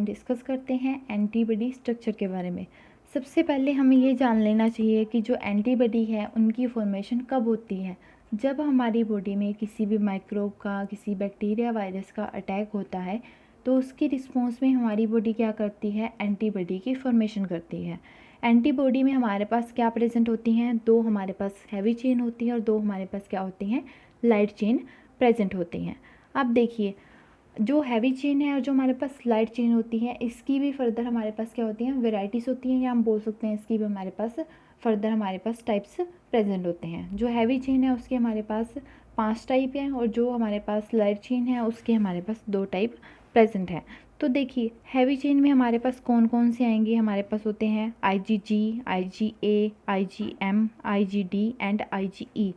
हम डिस्कस करते हैं एंटीबॉडी स्ट्रक्चर के बारे में। सबसे पहले हमें ये जान लेना चाहिए कि जो एंटीबॉडी है उनकी फॉर्मेशन कब होती है। जब हमारी बॉडी में किसी भी माइक्रोब का, किसी बैक्टीरिया वायरस का अटैक होता है तो उसकी रिस्पॉन्स में हमारी बॉडी क्या करती है, एंटीबॉडी की फॉर्मेशन करती है। एंटीबॉडी में हमारे पास क्या प्रेजेंट होती हैं, दो हमारे पास हैवी चेन होती है और दो हमारे पास क्या होती हैं, लाइट चेन प्रेजेंट होती हैं। अब देखिए, जो हैवी चेन है और जो हमारे पास लाइट चेन होती है, इसकी भी फर्दर हमारे पास क्या होती हैं, वेराइटीज़ होती हैं, या हम बोल सकते हैं इसकी भी हमारे पास फर्दर हमारे पास टाइप्स प्रेजेंट होते हैं। जो हैवी चेन है उसके हमारे पास 5 टाइप हैं और जो हमारे पास लाइट चेन है उसके हमारे पास 2 टाइप प्रेजेंट हैं। तो देखिए, हैवी चेन में हमारे पास कौन कौन से आएंगे, हमारे पास होते हैं IgG, IgA, IgM, IgD and IgE।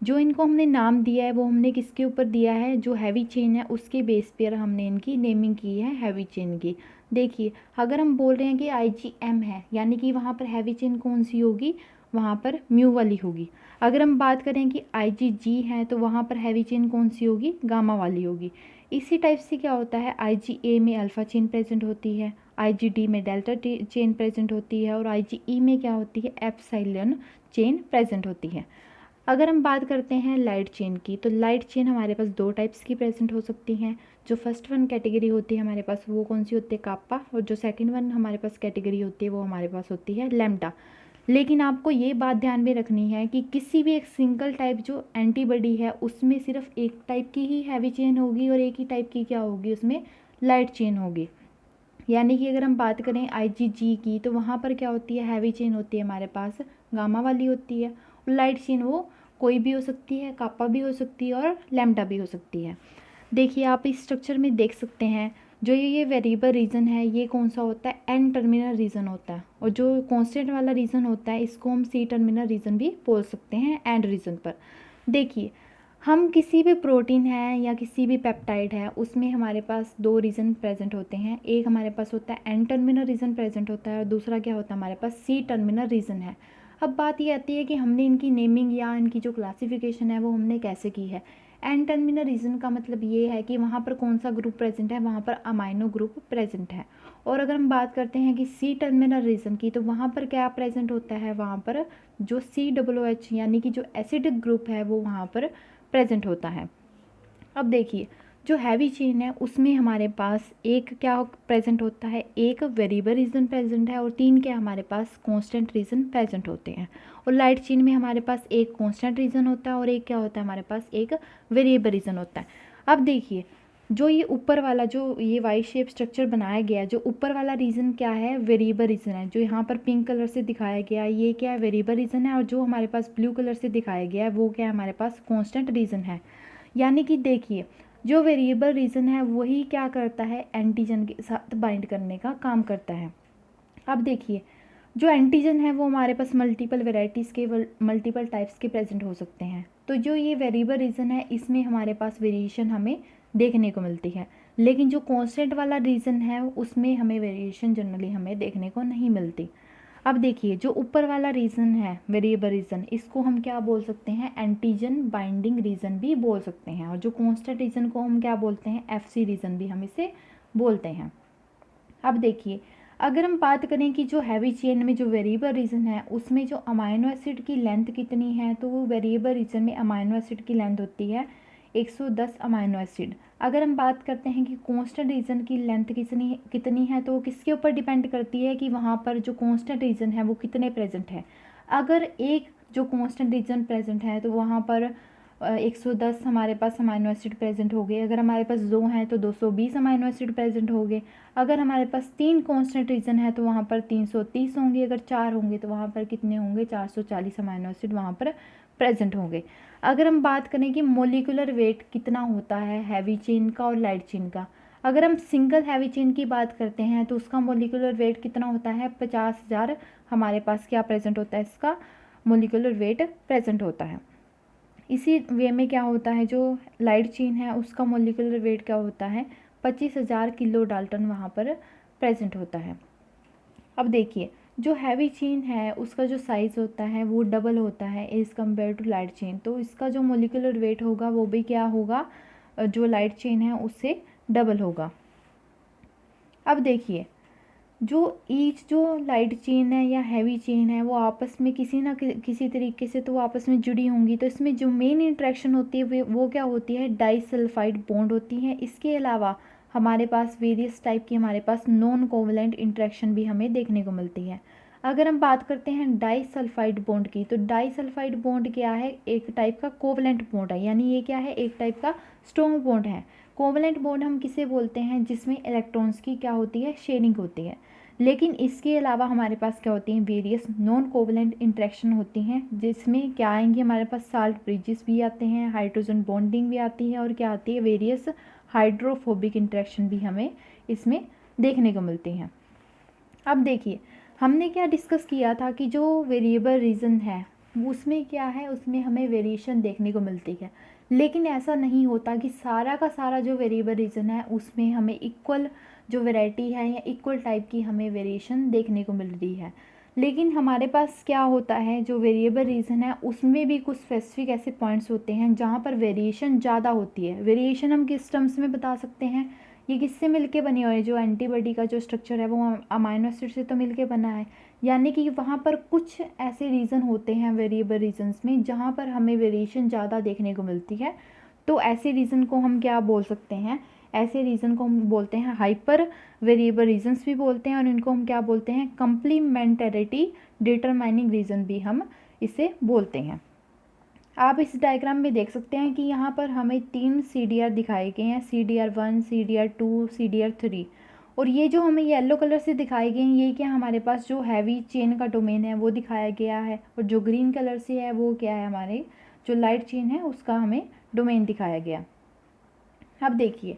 जो इनको हमने नाम दिया है वो हमने किसके ऊपर दिया है, जो हैवी चेन है उसके बेस पर हमने इनकी नेमिंग की है हैवी चेन की। देखिए, अगर हम बोल रहे हैं कि IgM है, यानी कि वहाँ पर हैवी चेन कौन सी होगी, वहाँ पर म्यू वाली होगी। अगर हम बात करें कि IgG है तो वहाँ पर हैवी चेन कौन सी होगी, गामा वाली होगी। इसी टाइप से क्या होता है, IgA में अल्फ़ा चेन प्रेजेंट होती है, IgD में डेल्टा चेन प्रेजेंट होती है और IgE में क्या होती है, एप्सिलॉन चेन प्रेजेंट होती है। अगर हम बात करते हैं लाइट चेन की, तो लाइट चेन हमारे पास 2 टाइप्स की प्रेजेंट हो सकती हैं। जो फर्स्ट वन कैटेगरी होती है हमारे पास वो कौन सी होती है, काप्पा, और जो सेकंड वन हमारे पास कैटेगरी होती है वो हमारे पास होती है लैम्डा। लेकिन आपको ये बात ध्यान में रखनी है कि किसी भी एक सिंगल टाइप जो एंटीबॉडी है उसमें सिर्फ एक टाइप की ही हैवी चेन होगी और एक ही टाइप की क्या होगी, उसमें लाइट चेन होगी। यानी कि अगर हम बात करें IgG की, तो वहाँ पर क्या होती है, हैवी चेन होती है हमारे पास, गामा वाली होती है, और लाइट चेन वो कोई भी हो सकती है, काप्पा भी हो सकती है और लैम्डा भी हो सकती है। देखिए, आप इस स्ट्रक्चर में देख सकते हैं, जो ये वेरिएबल रीजन है ये कौन सा होता है, एन टर्मिनल रीजन होता है, और जो कांस्टेंट वाला रीजन होता है इसको हम सी टर्मिनल रीजन भी बोल सकते हैं एंड रीजन पर। देखिए, हम किसी भी प्रोटीन है या किसी भी पेप्टाइड है उसमें हमारे पास 2 रीजन प्रेजेंट होते हैं। एक हमारे पास होता है एन टर्मिनल रीजन प्रेजेंट होता है और दूसरा क्या होता है, हमारे पास सी टर्मिनल रीजन है। अब बात ये आती है कि हमने इनकी नेमिंग या इनकी जो क्लासिफिकेशन है वो हमने कैसे की है। एन टर्मिनल रीजन का मतलब ये है कि वहाँ पर कौन सा ग्रुप प्रेजेंट है, वहाँ पर अमाइनो ग्रुप प्रेजेंट है। और अगर हम बात करते हैं कि सी टर्मिनल रीजन की, तो वहाँ पर क्या प्रेजेंट होता है, वहाँ पर जो COOH यानी कि जो एसिडिक ग्रुप है वो वहाँ पर प्रेजेंट होता है। अब देखिए, जो हैवी चेन है उसमें हमारे पास एक क्या प्रेजेंट होता है, एक वेरिएबल रीजन प्रेजेंट है और 3 क्या हमारे पास कांस्टेंट रीजन प्रेजेंट होते हैं। और लाइट चेन में हमारे पास एक कांस्टेंट रीजन होता है और एक क्या होता है, हमारे पास एक वेरिएबल रीजन होता है। अब देखिए, जो ये ऊपर वाला जो ये वाई शेप स्ट्रक्चर बनाया गया, जो ऊपर वाला रीजन क्या है, वेरिएबल रीजन है। जो यहाँ पर पिंक कलर से दिखाया गया है ये क्या है, वेरिएबल रीजन है, और जो हमारे पास ब्लू कलर से दिखाया गया है वो क्या है, हमारे पास कांस्टेंट रीजन है। यानी कि देखिए, जो वेरिएबल रीजन है वही क्या करता है, एंटीजन के साथ बाइंड करने का काम करता है। अब देखिए, जो एंटीजन है वो हमारे पास मल्टीपल वेराइटीज़ के, मल्टीपल टाइप्स के प्रेजेंट हो सकते हैं। तो जो ये वेरिएबल रीजन है इसमें हमारे पास वेरिएशन हमें देखने को मिलती है, लेकिन जो कांस्टेंट वाला रीजन है उसमें हमें वेरिएशन जनरली हमें देखने को नहीं मिलती। अब देखिए, जो ऊपर वाला रीजन है वेरिएबल रीजन, इसको हम क्या बोल सकते हैं, एंटीजन बाइंडिंग रीजन भी बोल सकते हैं, और जो कांस्टेंट रीजन को हम क्या बोलते हैं, FC रीजन भी हम इसे बोलते हैं। अब देखिए, अगर हम बात करें कि जो हैवी चेन में जो वेरिएबल रीजन है उसमें जो अमाइनो एसिड की लेंथ कितनी है, तो वो वेरिएबल रीजन में अमाइनो एसिड की लेंथ होती है 110 अमाइनो एसिड। अगर हम बात करते हैं कि कांस्टेंट रीजन की लेंथ कितनी कितनी है, तो वो किसके ऊपर डिपेंड करती है कि वहाँ पर जो कांस्टेंट रीजन है वो कितने प्रेजेंट है। अगर एक जो कांस्टेंट रीजन प्रेजेंट है तो वहाँ पर 110 हमारे पास अमाइनो एसिड प्रेजेंट हो गए। अगर हमारे पास 2 हैं तो 220 अमाइनो एसिड प्रेजेंट हो गए। अगर हमारे पास 3 कांस्टेंट रीजन है तो वहाँ पर 330 होंगे। अगर 4 होंगे तो वहाँ पर कितने होंगे, 440 अमाइनो एसिड वहाँ पर प्रेजेंट होंगे। अगर हम बात करें कि मोलिकुलर वेट कितना होता है हैवी चेन का और लाइट चेन का, अगर हम सिंगल हैवी चेन की बात करते हैं तो उसका मोलिकुलर वेट कितना होता है, 50,000 हमारे पास क्या प्रेजेंट होता है, इसका मोलिकुलर वेट प्रेजेंट होता है। इसी वे में क्या होता है, जो लाइट चेन है उसका मोलिकुलर वेट क्या होता है, 25,000 किलो डाल्टन वहाँ पर प्रेजेंट होता है। अब देखिए, जो हैवी चेन है उसका जो साइज़ होता है वो डबल होता है as compare to light chain, तो इसका जो मोलिकुलर वेट होगा वो भी क्या होगा, जो लाइट चेन है उससे डबल होगा। अब देखिए, जो ईच जो लाइट चेन है या हैवी चेन है वो आपस में किसी ना किसी तरीके से तो वो आपस में जुड़ी होंगी। तो इसमें जो मेन इंटरेक्शन होती है वो क्या होती है, डाइसल्फाइड बॉन्ड होती है। इसके अलावा हमारे पास वेरियस टाइप की हमारे पास नॉन कोवलेंट इंटरेक्शन भी हमें देखने को मिलती है। अगर हम बात करते हैं डाइसल्फाइड बॉन्ड की, तो डाइसल्फाइड बॉन्ड क्या है, एक टाइप का कोवलेंट बॉन्ड है, यानी ये क्या है, एक टाइप का स्ट्रॉन्ग बॉन्ड है। कोवलेंट बॉन्ड हम किसे बोलते हैं, जिसमें इलेक्ट्रॉन्स की क्या होती है, शेयरिंग होती है। लेकिन इसके अलावा हमारे पास क्या होती हैं, वेरियस नॉन कोवलेंट इंटरेक्शन होती हैं, जिसमें क्या आएंगे, हमारे पास साल्ट ब्रिजेस भी आते हैं, हाइड्रोजन बॉन्डिंग भी आती है, और क्या आती है, वेरियस हाइड्रोफोबिक इंटरेक्शन भी हमें इसमें देखने को मिलती हैं। अब देखिए, हमने क्या डिस्कस किया था कि जो वेरिएबल रीजन है उसमें क्या है, उसमें हमें वेरिएशन देखने को मिलती है। लेकिन ऐसा नहीं होता कि सारा का सारा जो वेरिएबल रीजन है उसमें हमें इक्वल जो वैरायटी है या इक्वल टाइप की हमें वेरिएशन देखने को मिल रही है। लेकिन हमारे पास क्या होता है, जो वेरिएबल रीजन है उसमें भी कुछ स्पेसिफिक ऐसे पॉइंट्स होते हैं जहाँ पर वेरिएशन ज़्यादा होती है। वेरिएशन हम किस टर्म्स में बता सकते हैं, ये किससे मिलके बने हुए हैं, जो एंटीबॉडी का जो स्ट्रक्चर है वो अमाइनो एसिड से तो मिलके बना है। यानी कि वहाँ पर कुछ ऐसे रीज़न होते हैं वेरिएबल रीजन्स में जहाँ पर हमें वेरिएशन ज़्यादा देखने को मिलती है। तो ऐसे रीज़न को हम क्या बोल सकते हैं, ऐसे रीज़न को हम बोलते हैं हाइपर वेरिएबल रीजन्स भी बोलते हैं, और इनको हम क्या बोलते हैं, कंप्लीमेंटरिटी डिटरमाइनिंग रीज़न भी हम इसे बोलते हैं। आप इस डायग्राम में देख सकते हैं कि यहाँ पर हमें 3 CDR दिखाए गए हैं, CDR1, CDR2, CDR3। और ये जो हमें येलो कलर से दिखाए गए हैं, ये क्या हमारे पास जो हैवी चेन का डोमेन है वो दिखाया गया है, और जो ग्रीन कलर से है वो क्या है, हमारे जो लाइट चेन है उसका हमें डोमेन दिखाया गया। अब देखिए,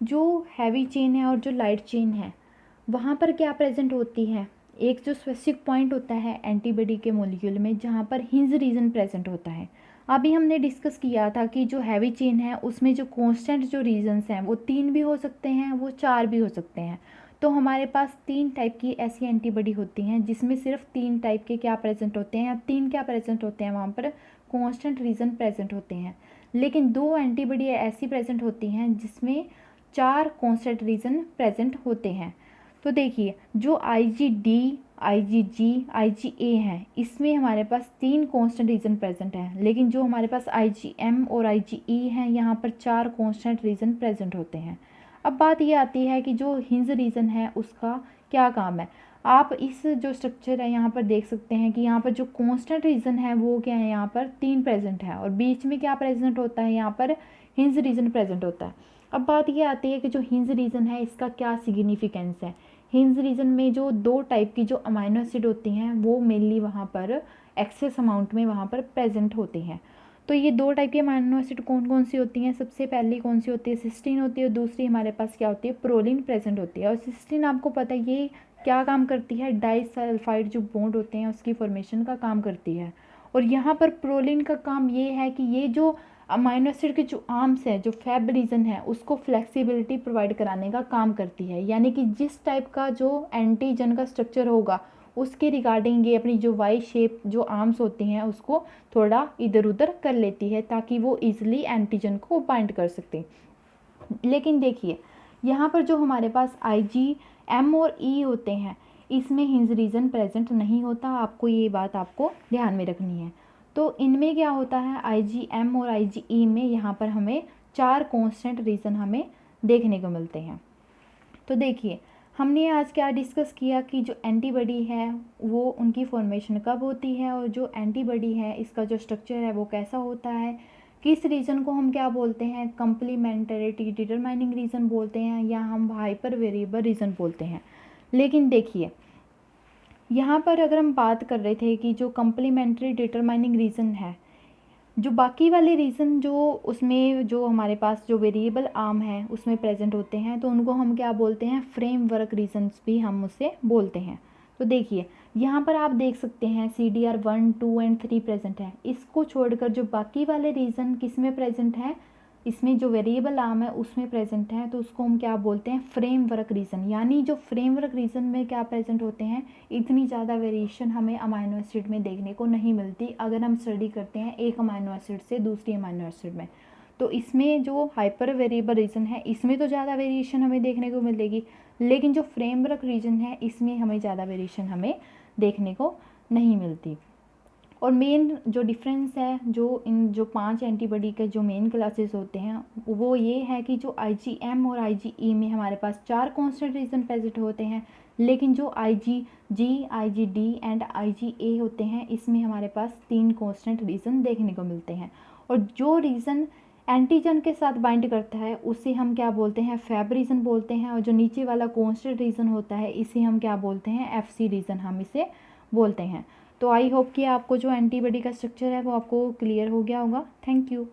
जो हैवी चेन है और जो लाइट चेन है वहाँ पर क्या प्रेजेंट होती है, एक जो स्पेसिफिक पॉइंट होता है एंटीबॉडी के मॉलिक्यूल में जहाँ पर हिंज रीजन प्रेजेंट होता है। अभी हमने डिस्कस किया था कि जो हैवी चेन है उसमें जो कांस्टेंट जो रीजन्स हैं वो 3 भी हो सकते हैं, वो 4 भी हो सकते हैं। तो हमारे पास 3 टाइप की ऐसी एंटीबॉडी होती हैं जिसमें सिर्फ 3 टाइप के क्या प्रेजेंट होते हैं, या 3 क्या प्रेजेंट होते हैं, वहाँ पर कांस्टेंट रीजन प्रेजेंट होते हैं। लेकिन 2 एंटीबॉडी ऐसी प्रेजेंट होती हैं जिसमें 4 कांस्टेंट रीजन प्रेजेंट होते हैं। तो देखिए, जो IgD, IgG, IgA है, इसमें हमारे पास 3 कांस्टेंट रीजन प्रेजेंट है। लेकिन जो हमारे पास IgM और IgE हैं, यहाँ पर 4 कांस्टेंट रीजन प्रेजेंट होते हैं। अब बात ये आती है कि जो हिंज रीजन है उसका क्या काम है। आप इस जो स्ट्रक्चर है यहाँ पर देख सकते हैं कि यहाँ पर जो कांस्टेंट रीजन है वो क्या है, यहाँ पर 3 प्रेजेंट है, और बीच में क्या प्रेजेंट होता है, यहाँ पर हिंज रीजन प्रेजेंट होता है। अब बात ये आती है कि जो हिंज रीजन है इसका क्या सिग्निफिकेंस है। हिंज रीजन में जो 2 टाइप की जो अमाइनो एसिड होती हैं वो मेनली वहाँ पर एक्सेस अमाउंट में वहाँ पर प्रेजेंट होती हैं। तो ये 2 टाइप की अमाइनो एसिड कौन कौन सी होती हैं, सबसे पहली कौन सी होती है, सिस्टीन होती है, और दूसरी हमारे पास क्या होती है, प्रोलिन प्रेजेंट होती है। और सिस्टीन आपको पता है ये क्या काम करती है, डाइसल्फाइड जो बॉन्ड होते हैं उसकी फॉर्मेशन का काम करती है। और यहाँ पर प्रोलिन का काम ये है कि ये जो अमाइनो एसिड के जो आर्म्स है, जो फैब रीजन है, उसको फ्लेक्सिबिलिटी प्रोवाइड कराने का काम करती है। यानी कि जिस टाइप का जो एंटीजन का स्ट्रक्चर होगा उसके रिगार्डिंग ये अपनी जो वाई शेप जो आर्म्स होती हैं उसको थोड़ा इधर उधर कर लेती है ताकि वो इजीली एंटीजन को बाइंड कर सकते। लेकिन देखिए, यहाँ पर जो हमारे पास IgM और E होते हैं इसमें हिंज रीजन प्रेजेंट नहीं होता। आपको ये बात आपको ध्यान में रखनी है। तो इनमें क्या होता है, IgM और IgE में यहाँ पर हमें 4 कांस्टेंट रीजन हमें देखने को मिलते हैं। तो देखिए, हमने आज क्या डिस्कस किया कि जो एंटीबॉडी है वो उनकी फॉर्मेशन कब होती है, और जो एंटीबॉडी है इसका जो स्ट्रक्चर है वो कैसा होता है, किस रीजन को हम क्या बोलते हैं, कंप्लीमेंटरिटी डिटरमाइनिंग रीजन बोलते हैं, या हम हाइपर वेरिएबल रीजन बोलते हैं। लेकिन देखिए, यहाँ पर अगर हम बात कर रहे थे कि जो कंप्लीमेंट्री डिटरमाइनिंग रीजन है, जो बाकी वाले रीजन जो उसमें जो हमारे पास जो वेरिएबल आर्म है उसमें प्रेजेंट होते हैं, तो उनको हम क्या बोलते हैं, फ्रेमवर्क रीजन्स भी हम उसे बोलते हैं। तो देखिए, यहाँ पर आप देख सकते हैं CDR1, 2 एंड 3 प्रेजेंट है। इसको छोड़कर जो बाकी वाले रीजन किस में प्रेजेंट है, इसमें जो वेरिएबल आर्म है उसमें प्रेजेंट है, तो उसको हम क्या बोलते हैं, फ्रेमवर्क रीजन। यानी जो फ्रेमवर्क रीजन में क्या प्रेजेंट होते हैं, इतनी ज़्यादा वेरिएशन हमें अमाइनो एसिड में देखने को नहीं मिलती अगर हम स्टडी करते हैं एक अमाइनो एसिड से दूसरी अमाइनो एसिड में। तो इसमें जो हाइपर वेरिएबल रीजन है इसमें तो ज़्यादा वेरिएशन हमें देखने को मिलेगी। लेकिन जो फ्रेमवर्क रीजन है इसमें हमें ज़्यादा वेरिएशन हमें देखने को नहीं मिलती। और मेन जो डिफरेंस है जो इन जो 5 एंटीबॉडी के जो मेन क्लासेस होते हैं वो ये है कि जो IgM और IgE में हमारे पास 4 कांस्टेंट रीजन प्रेजेंट होते हैं, लेकिन जो IgG, IgD एंड IgA होते हैं इसमें हमारे पास 3 कांस्टेंट रीजन देखने को मिलते हैं। और जो रीजन एंटीजन के साथ बाइंड करता है उसे हम क्या बोलते हैं, फैब रीजन बोलते हैं। और जो नीचे वाला कांस्टेंट रीजन होता है इसे हम क्या बोलते हैं, FC रीजन हम इसे बोलते हैं। तो आई होप कि आपको जो एंटीबॉडी का स्ट्रक्चर है वो आपको क्लियर हो गया होगा। Thank you.